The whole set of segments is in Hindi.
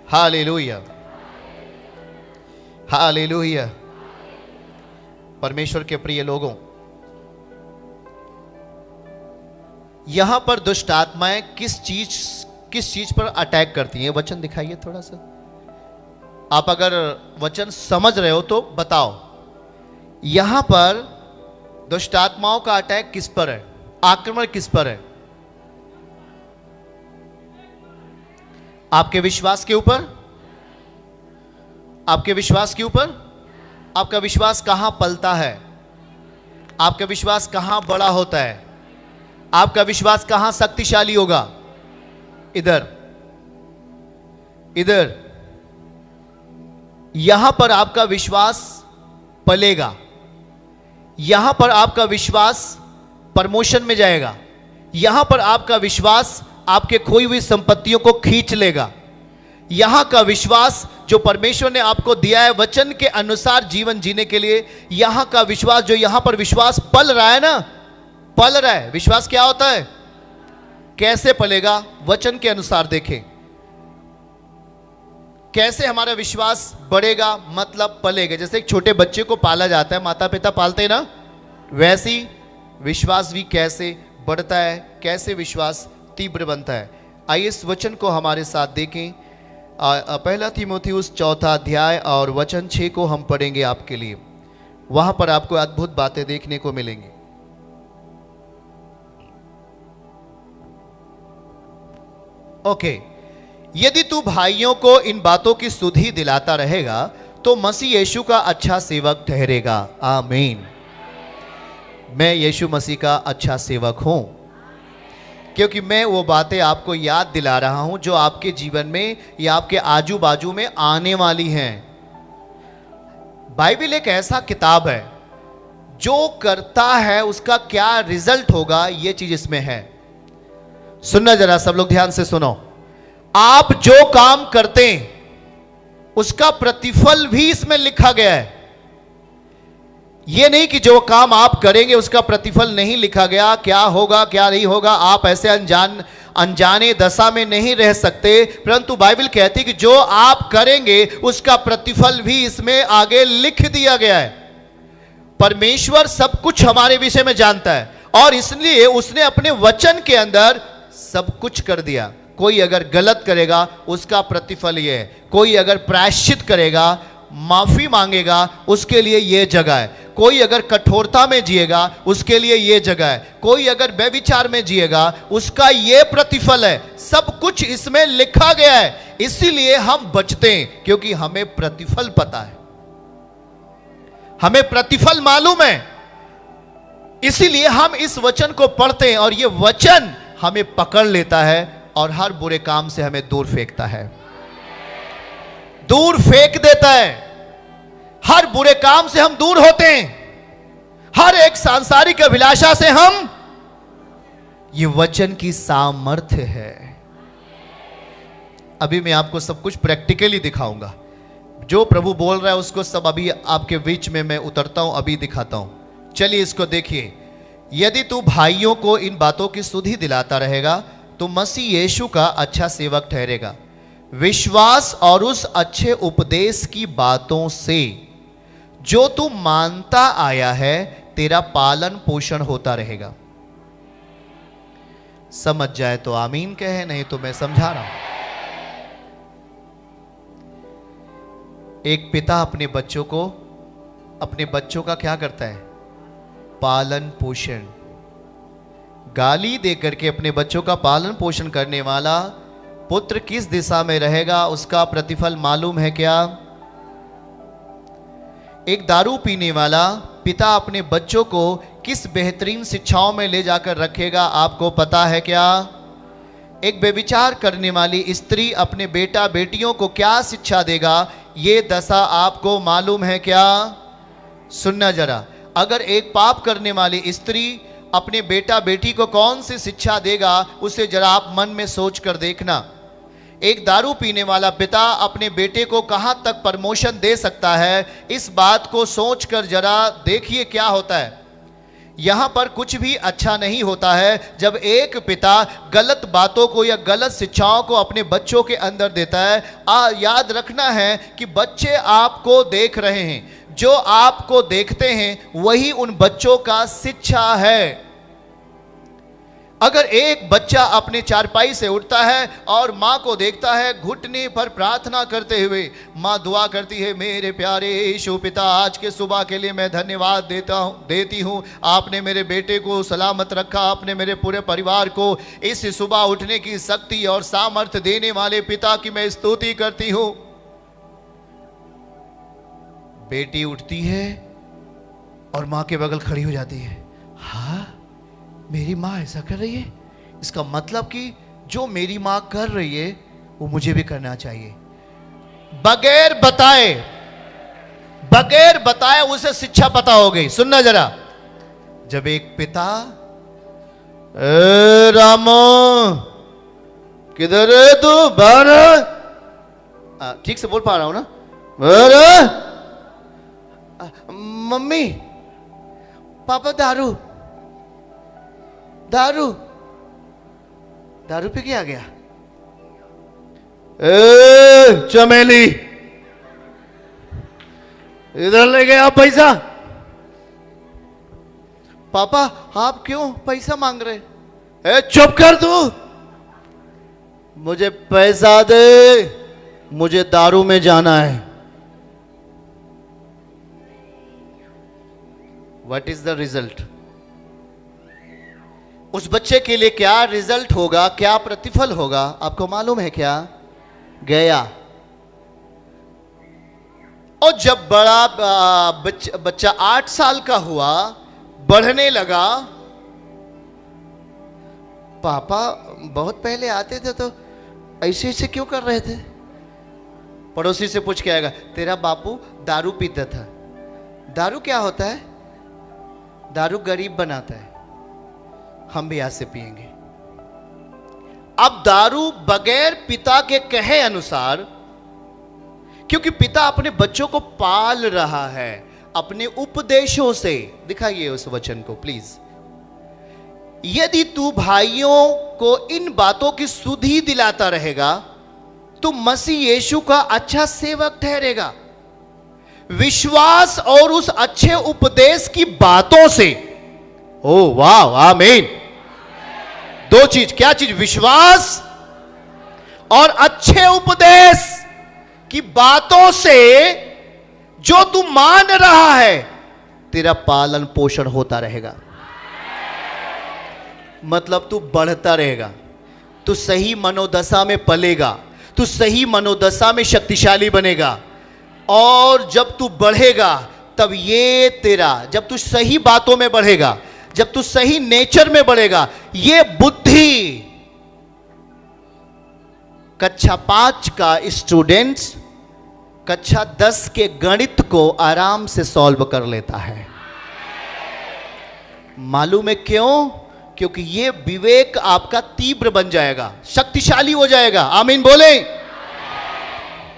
Hallelujah, hallelujah. परमेश्वर के प्रिय लोगों, यहां पर दुष्ट आत्माएं किस चीज पर अटैक करती हैं? वचन दिखाइए थोड़ा सा। आप अगर वचन समझ रहे हो तो बताओ, यहां पर दुष्ट आत्माओं का अटैक किस पर है? आक्रमण किस पर है? आपके विश्वास के ऊपर, आपके विश्वास के ऊपर। आपका विश्वास कहां पलता है? आपका विश्वास कहां बड़ा होता है? आपका विश्वास कहां शक्तिशाली होगा? इधर, इधर, यहां पर आपका विश्वास पलेगा, यहां पर आपका विश्वास प्रमोशन में जाएगा, यहां पर आपका विश्वास आपके खोई हुई संपत्तियों को खींच लेगा। यहां का विश्वास जो परमेश्वर ने आपको दिया है वचन के अनुसार जीवन जीने के लिए, यहां का विश्वास, जो यहां पर विश्वास पल रहा है ना, पल रहा है। विश्वास क्या होता है? कैसे पलेगा? वचन के अनुसार देखें कैसे हमारा विश्वास बढ़ेगा, मतलब पलेगा। जैसे एक छोटे बच्चे को पाला जाता है, माता पिता पालते हैं ना, वैसी विश्वास भी कैसे बढ़ता है, कैसे विश्वास तीव्र बनता है। आइए इस वचन को हमारे साथ देखें। पहला तीमुथियुस 4 अध्याय और वचन 6 को हम पढ़ेंगे आपके लिए। वहां पर आपको अद्भुत बातें देखने को मिलेंगी। ओके, यदि तू भाइयों को इन बातों की सुधि दिलाता रहेगा तो मसीह यीशु का अच्छा सेवक ठहरेगा। आमीन। मैं यीशु मसीह का अच्छा सेवक हूं, क्योंकि मैं वो बातें आपको याद दिला रहा हूं जो आपके जीवन में या आपके आजू बाजू में आने वाली हैं। बाइबल एक ऐसा किताब है, जो करता है उसका क्या रिजल्ट होगा, ये चीज इसमें है। सुनना जरा, सब लोग ध्यान से सुनो। आप जो काम करते हैं उसका प्रतिफल भी इसमें लिखा गया है। यह नहीं कि जो काम आप करेंगे उसका प्रतिफल नहीं लिखा गया, क्या होगा क्या नहीं होगा आप ऐसे अनजाने दशा में नहीं रह सकते। परंतु बाइबल कहती है कि जो आप करेंगे उसका प्रतिफल भी इसमें आगे लिख दिया गया है। परमेश्वर सब कुछ हमारे विषय में जानता है और इसलिए उसने अपने वचन के अंदर सब कुछ कर दिया। कोई अगर गलत करेगा उसका प्रतिफल यह है, कोई अगर प्रायश्चित करेगा, माफी मांगेगा, उसके लिए यह जगह है। कोई अगर कठोरता में जिएगा उसके लिए यह जगह है। कोई अगर व्यभिचार में जिएगा उसका यह प्रतिफल है। सब कुछ इसमें लिखा गया है। इसीलिए हम बचते हैं, क्योंकि हमें प्रतिफल पता है, हमें प्रतिफल मालूम है। इसीलिए हम इस वचन को पढ़ते हैं और यह वचन हमें पकड़ लेता है और हर बुरे काम से हमें दूर फेंकता है, दूर फेंक देता है। हर बुरे काम से हम दूर होते हैं, हर एक सांसारिक अभिलाषा से हम, ये वचन की सामर्थ्य है। अभी मैं आपको सब कुछ प्रैक्टिकली दिखाऊंगा। जो प्रभु बोल रहा है उसको सब अभी आपके बीच में मैं उतरता हूं, अभी दिखाता हूं। चलिए इसको देखिए। यदि तू भाइयों को इन बातों की सुधि दिलाता रहेगा तो मसीह यीशु का अच्छा सेवक ठहरेगा। विश्वास और उस अच्छे उपदेश की बातों से जो तू मानता आया है तेरा पालन पोषण होता रहेगा। समझ जाए तो आमीन कहे, नहीं तो मैं समझा रहा हूं। एक पिता अपने बच्चों का क्या करता है? पालन पोषण। गाली दे करके अपने बच्चों का पालन पोषण करने वाला पुत्र किस दिशा में रहेगा उसका प्रतिफल मालूम है क्या? एक दारू पीने वाला पिता अपने बच्चों को किस बेहतरीन शिक्षाओं में ले जाकर रखेगा आपको पता है क्या? एक व्यभिचार करने वाली स्त्री अपने बेटा बेटियों को क्या शिक्षा देगा, ये दशा आपको मालूम है क्या? सुनना जरा, अगर एक पाप करने वाली स्त्री अपने बेटा बेटी को कौन सी शिक्षा देगा, उसे जरा आप मन में सोच कर देखना। एक दारू पीने वाला पिता अपने बेटे को कहां तक प्रमोशन दे सकता है, इस बात को सोच कर जरा देखिए क्या होता है। यहां पर कुछ भी अच्छा नहीं होता है जब एक पिता गलत बातों को या गलत शिक्षाओं को अपने बच्चों के अंदर देता है। याद रखना है कि बच्चे आपको देख रहे हैं, जो आपको देखते हैं वही उन बच्चों का शिक्षा है। अगर एक बच्चा अपने चारपाई से उठता है और माँ को देखता है घुटने पर प्रार्थना करते हुए, माँ दुआ करती है, मेरे प्यारे यीशु पिता, आज के सुबह के लिए मैं धन्यवाद देती हूँ, आपने मेरे बेटे को सलामत रखा, आपने मेरे पूरे परिवार को इस सुबह उठने की शक्ति और सामर्थ्य देने वाले पिता की मैं स्तुति करती हूँ। बेटी उठती है और माँ के बगल खड़ी हो जाती है, हाँ मेरी माँ ऐसा कर रही है, इसका मतलब कि जो मेरी माँ कर रही है वो मुझे भी करना चाहिए। बगैर बताए उसे शिक्षा पता हो गई। सुनना जरा, जब एक पिता, राम किधर है तू, बाहर, ठीक से बोल पा रहा हूं ना, मम्मी पापा दारू दारू दारू पे क्या गया, चमेली इधर ले गया पैसा, पापा आप क्यों पैसा मांग रहे, चुप कर तू, मुझे पैसा दे, मुझे दारू में जाना है। What is the result? उस बच्चे के लिए क्या रिजल्ट होगा, क्या प्रतिफल होगा, आपको मालूम है क्या? गया। और जब बच्चा 8 साल का हुआ, बढ़ने लगा, पापा बहुत पहले आते थे तो ऐसे ऐसे क्यों कर रहे थे? पड़ोसी से पूछ के आएगा, तेरा बापू दारू पीता था। दारू क्या होता है? दारू गरीब बनाता है, हम भी आज से पिएंगे। अब दारू बगैर पिता के कहे अनुसार, क्योंकि पिता अपने बच्चों को पाल रहा है अपने उपदेशों से। दिखाइए उस वचन को प्लीज। यदि तू भाइयों को इन बातों की सुधि दिलाता रहेगा तो मसीह यीशु का अच्छा सेवक ठहरेगा। विश्वास और उस अच्छे उपदेश की बातों से, ओ वाह, आमीन। दो चीज, क्या चीज? विश्वास और अच्छे उपदेश की बातों से जो तू मान रहा है, तेरा पालन पोषण होता रहेगा। मतलब तू बढ़ता रहेगा, तू सही मनोदशा में पलेगा, तू सही मनोदशा में शक्तिशाली बनेगा। और जब तू बढ़ेगा तब ये तेरा, जब तू सही बातों में बढ़ेगा, जब तू सही नेचर में बढ़ेगा, ये बुद्धि कक्षा 5 का स्टूडेंट्स कक्षा 10 के गणित को आराम से सॉल्व कर लेता है। मालूम है क्यों? क्योंकि ये विवेक आपका तीव्र बन जाएगा, शक्तिशाली हो जाएगा। आमीन बोले।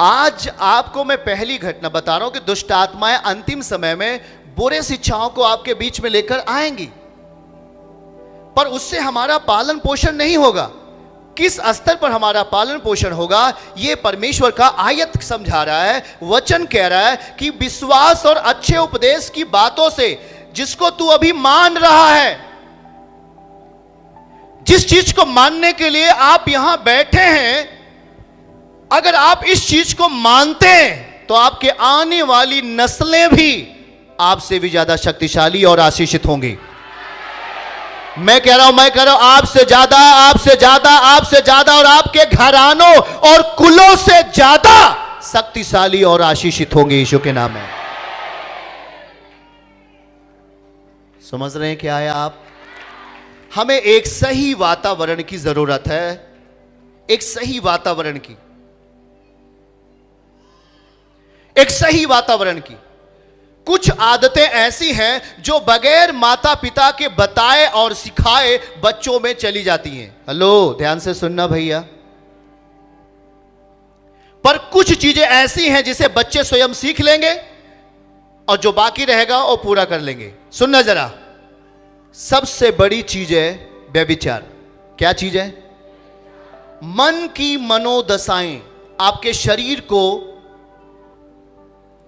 आज आपको मैं पहली घटना बता रहा हूं कि दुष्ट आत्माएं अंतिम समय में बुरे शिक्षाओं को आपके बीच में लेकर आएंगी, पर उससे हमारा पालन पोषण नहीं होगा। किस स्तर पर हमारा पालन पोषण होगा, यह परमेश्वर का आयत समझा रहा है। वचन कह रहा है कि विश्वास और अच्छे उपदेश की बातों से, जिसको तू अभी मान रहा है, जिस चीज को मानने के लिए आप यहां बैठे हैं, अगर आप इस चीज को मानते हैं तो आपके आने वाली नस्लें भी आपसे भी ज्यादा शक्तिशाली और आशीषित होंगी। मैं कह रहा हूं आपसे ज्यादा, आपसे ज्यादा, आपसे ज्यादा, और आपके घरानों और कुलों से ज्यादा शक्तिशाली और आशीषित होंगे यीशु के नाम में। समझ रहे हैं क्या है आप? हमें एक सही वातावरण की जरूरत है, एक सही वातावरण की, एक सही वातावरण की। कुछ आदतें ऐसी हैं जो बगैर माता पिता के बताए और सिखाए बच्चों में चली जाती हैं। हेलो, ध्यान से सुनना भैया। पर कुछ चीजें ऐसी हैं जिसे बच्चे स्वयं सीख लेंगे और जो बाकी रहेगा वो पूरा कर लेंगे। सुनना जरा, सबसे बड़ी चीज है व्यभिचार। क्या चीज है? मन की मनोदशाएं आपके शरीर को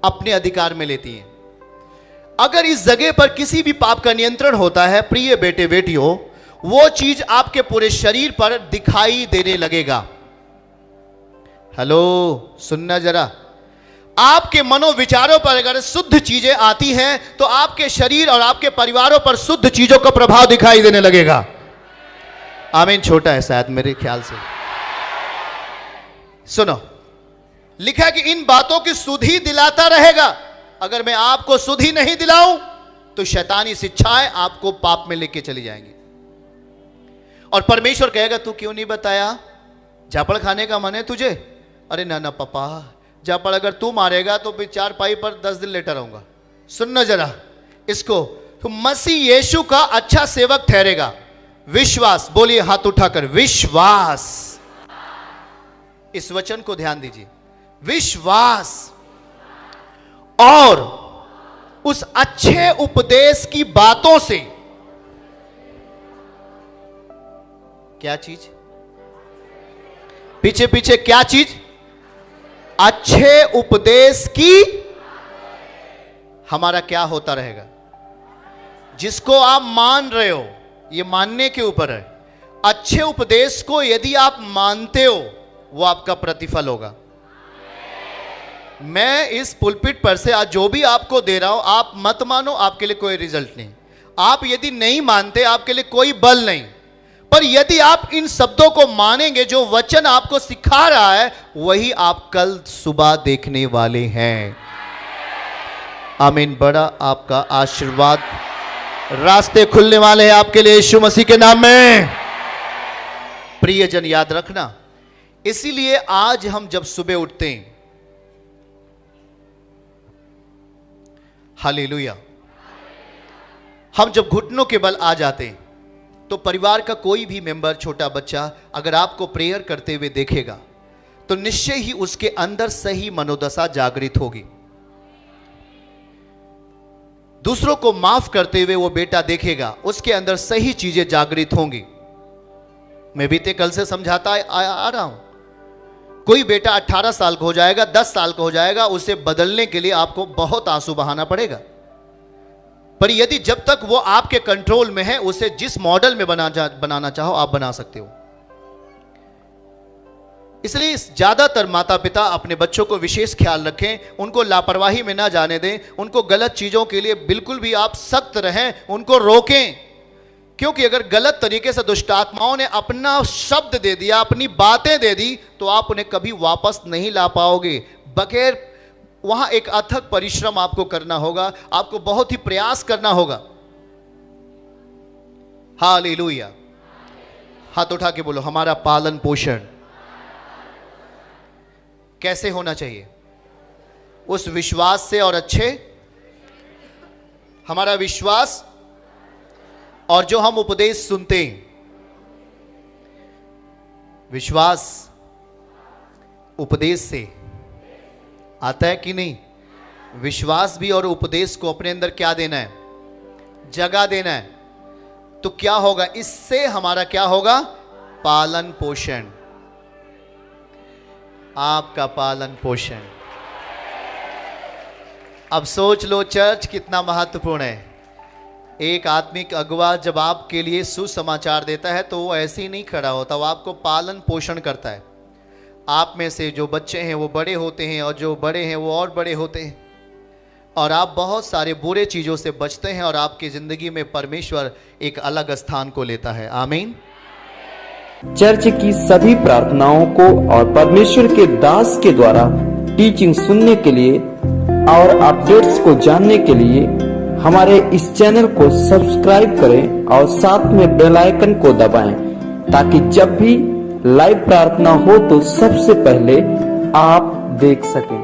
अपने अधिकार में लेती हैं। अगर इस जगह पर किसी भी पाप का नियंत्रण होता है, प्रिय बेटे बेटियों, वो चीज आपके पूरे शरीर पर दिखाई देने लगेगा। हेलो, सुनना जरा। आपके मनोविचारों पर अगर शुद्ध चीजें आती हैं तो आपके शरीर और आपके परिवारों पर शुद्ध चीजों का प्रभाव दिखाई देने लगेगा। आमीन। छोटा है शायद मेरे ख्याल से। सुनो, लिखा है कि इन बातों की सुधि दिलाता रहेगा। अगर मैं आपको सुधि नहीं दिलाऊं तो शैतानी शिक्षाएं आपको पाप में लेके चली जाएंगी। और परमेश्वर कहेगा तू क्यों नहीं बताया? झापड़ खाने का मन है तुझे? अरे ना ना पापा, झापड़ अगर तू मारेगा तो फिर 4 पाई पर 10 दिन लेटर रहूंगा। सुनना जरा इसको। तो मसीह यीशु का अच्छा सेवक ठहरेगा। विश्वास, बोलिए हाथ उठाकर, विश्वास। इस वचन को ध्यान दीजिए, विश्वास और उस अच्छे उपदेश की बातों से। क्या चीज? पीछे पीछे क्या चीज? अच्छे उपदेश की। हमारा क्या होता रहेगा? जिसको आप मान रहे हो, ये मानने के ऊपर है। अच्छे उपदेश को यदि आप मानते हो, वो आपका प्रतिफल होगा। मैं इस पुलपिट पर से आज जो भी आपको दे रहा हूं, आप मत मानो, आपके लिए कोई रिजल्ट नहीं। आप यदि नहीं मानते, आपके लिए कोई बल नहीं। पर यदि आप इन शब्दों को मानेंगे, जो वचन आपको सिखा रहा है, वही आप कल सुबह देखने वाले हैं। आमीन। बड़ा आपका आशीर्वाद, रास्ते खुलने वाले हैं आपके लिए यीशु मसीह के नाम में। प्रियजन, याद रखना, इसीलिए आज हम जब सुबह उठते हैं, हालेलुया, हम जब घुटनों के बल आ जाते हैं, तो परिवार का कोई भी मेंबर, छोटा बच्चा अगर आपको प्रेयर करते हुए देखेगा तो निश्चय ही उसके अंदर सही मनोदशा जागृत होगी। दूसरों को माफ करते हुए वो बेटा देखेगा, उसके अंदर सही चीजें जागृत होंगी। मैं बीते कल से समझाता आ रहा हूं। कोई बेटा 18 साल का हो जाएगा, 10 साल का हो जाएगा, उसे बदलने के लिए आपको बहुत आंसू बहाना पड़ेगा। पर यदि जब तक वो आपके कंट्रोल में है, उसे जिस मॉडल में बनाना चाहो आप बना सकते हो। इसलिए ज्यादातर माता पिता अपने बच्चों को विशेष ख्याल रखें, उनको लापरवाही में ना जाने दें, उनको गलत चीजों के लिए बिल्कुल भी आप सख्त रहें, उनको रोकें। क्योंकि अगर गलत तरीके से दुष्ट आत्माओं ने अपना शब्द दे दिया, अपनी बातें दे दी, तो आप उन्हें कभी वापस नहीं ला पाओगे। बगैर वहां एक अथक परिश्रम आपको करना होगा, आपको बहुत ही प्रयास करना होगा। हालेलुया। हाथ उठा के बोलो, हमारा पालन पोषण कैसे होना चाहिए? उस विश्वास से और अच्छे। हमारा विश्वास और जो हम उपदेश सुनते हैं, विश्वास उपदेश से आता है कि नहीं? विश्वास भी और उपदेश को अपने अंदर क्या देना है? जगह देना है। तो क्या होगा इससे? हमारा क्या होगा? पालन पोषण। आपका पालन पोषण। अब सोच लो चर्च कितना महत्वपूर्ण है। एक आत्मिक अगुवा जब आपके लिए सुसमाचार देता है तो वो ऐसे ही नहीं खड़ा होता, वो आपको पालन पोषण करता है। आप में से जो बच्चे हैं वो बड़े होते हैं और जो बड़े हैं वो और बड़े होते हैं, और आप बहुत सारे बुरे चीज़ों से बचते हैं और आपकी ज़िंदगी में परमेश्वर एक अलग स्थान को लेता है। आमीन। चर्च की सभी प्रार्थनाओं को और परमेश्वर के दास के द्वारा टीचिंग सुनने के लिए और अपडेट्स को जानने के लिए हमारे इस चैनल को सब्सक्राइब करें और साथ में बेल आइकन को दबाएं, ताकि जब भी लाइव प्रार्थना हो तो सबसे पहले आप देख सकें।